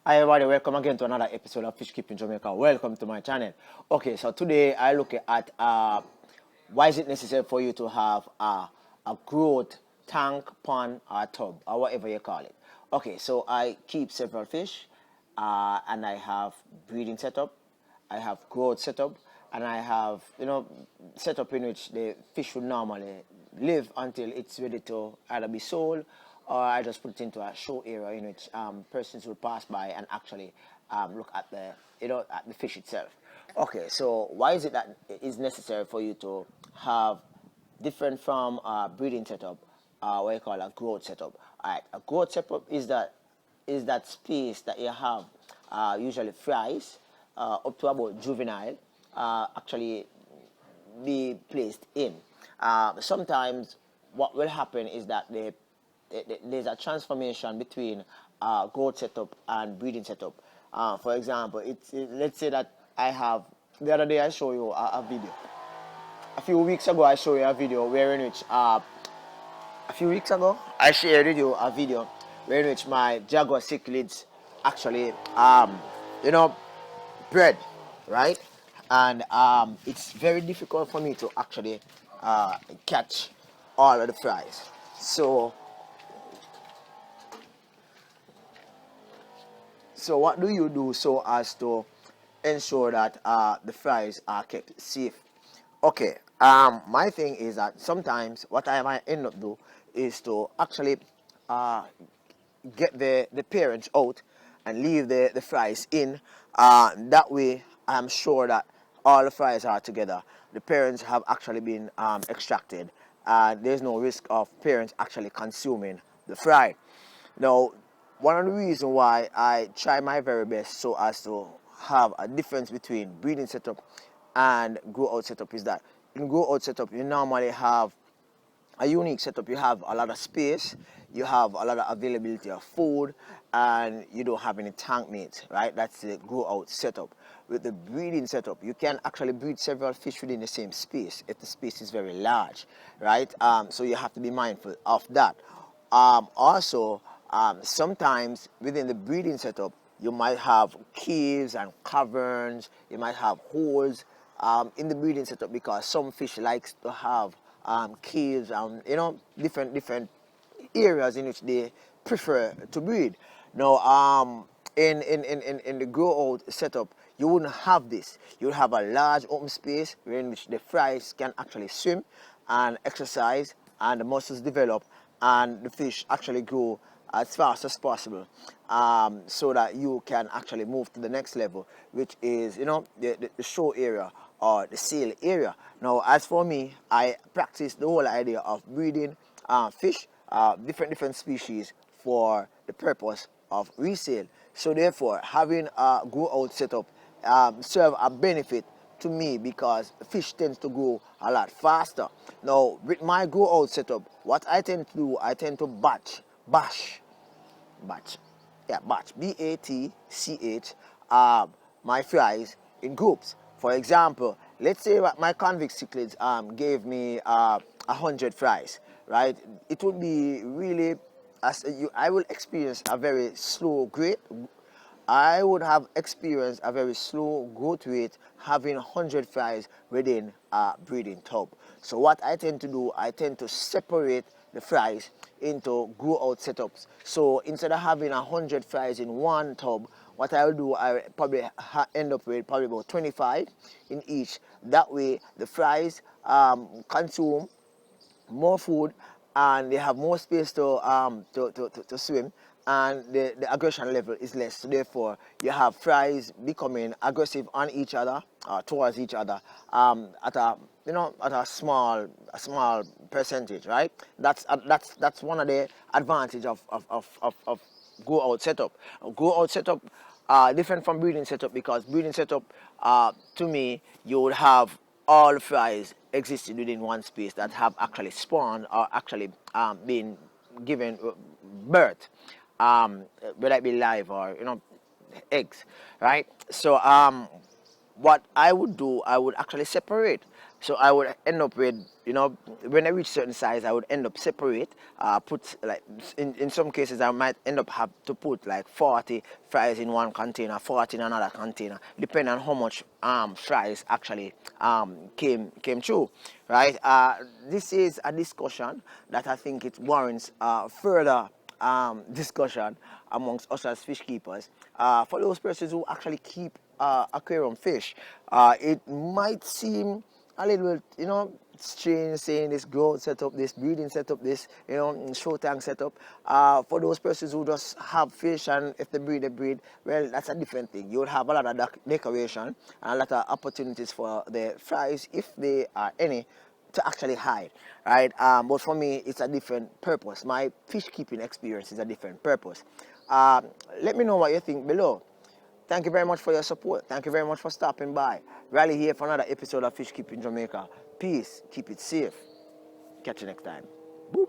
Hi everybody, welcome again to another episode of Fish Keeping Jamaica. Welcome to my channel. Okay, so today I look at why is it necessary for you to have a growth tank, pond, or tub, or whatever you call it. Okay, so I keep several fish, and I have breeding setup, I have growth setup, and I have setup in which the fish would normally live until it's ready to either be sold, or I just put it into a show area in which persons will pass by and actually look at the fish itself. Okay, so why is it that it is necessary for you to have different from breeding setup, what you call a growth setup? All right, a growth setup is that space that you have usually fries up to about juvenile actually be placed in. Sometimes what will happen is that there's a transformation between growth setup and breeding setup. For example, let's say that I have, the other day I show you a video. A few weeks ago I showed you a video where in which a few weeks ago I shared with you a video where in which my jaguar cichlids actually bred, right? And it's very difficult for me to actually catch all of the fries. So what do you do so as to ensure that the fries are kept safe? Okay, my thing is that sometimes what I might end up do is to actually uh, get the parents out and leave the fries in. That way, I'm sure that all the fries are together. The parents have actually been extracted. There's no risk of parents actually consuming the fry. Now, one of the reasons why I try my very best so as to have a difference between breeding setup and grow out setup is that in grow out setup you normally have a unique setup. You have a lot of space, you have a lot of availability of food, and you don't have any tank mates, right? That's the grow out setup. With the breeding setup, you can actually breed several fish within the same space if the space is very large, right? So you have to be mindful of that. Sometimes within the breeding setup, you might have caves and caverns, you might have holes in the breeding setup because some fish likes to have caves and different areas in which they prefer to breed. Now, in the grow out setup, you wouldn't have this. You would have a large open space in which the fries can actually swim and exercise, and the muscles develop, and the fish actually grow as fast as possible, so that you can actually move to the next level, which is the show area or the sale area. Now, as for me, I practice the whole idea of breeding fish, different species, for the purpose of resale. So therefore, having a grow out setup serve a benefit to me because fish tends to grow a lot faster. Now, with my grow out setup, what I tend to do, I tend to batch, BATCH, my fries in groups. For example, let's say that my convict cichlids gave me 100 fries, right? It would be really, I will experience a very slow growth. I would have experienced a very slow growth rate having 100 fries within a breeding tub. So what I tend to do, I tend to separate the fries into grow out setups. So instead of having 100 fries in one tub, what I will do, I probably end up with probably about 25 in each. That way the fries consume more food and they have more space to swim, and the aggression level is less. So therefore you have fries becoming aggressive on each other, towards each other, at a small percentage, right? That's one of the advantage of grow out setup. Grow out setup different from breeding setup because breeding setup, to me, you would have all fries existing within one space that have actually spawned or actually been given birth, whether it be live or eggs, right? So what I would do, I would actually separate So I would end up with, you know, when I reach certain size, I would end up separate, put like, in some cases I might end up have to put like 40 fries in one container, 40 in another container, depending on how much fries actually came through, right? This is a discussion that I think it warrants further discussion amongst us as fish keepers. For those persons who actually keep aquarium fish, it might seem a little bit, you know, strange saying this growth setup, this breeding setup, this, you know, show tank setup. For those persons who just have fish and if they breed, well, that's a different thing. You would have a lot of decoration and a lot of opportunities for the fries, if there are any, to actually hide, right? But for me, it's a different purpose. My fish keeping experience is a different purpose. Let me know what you think below. Thank you very much for your support. Thank you very much for stopping by. Riley here for another episode of Fish Keeping Jamaica. Peace. Keep it safe. Catch you next time. Boop.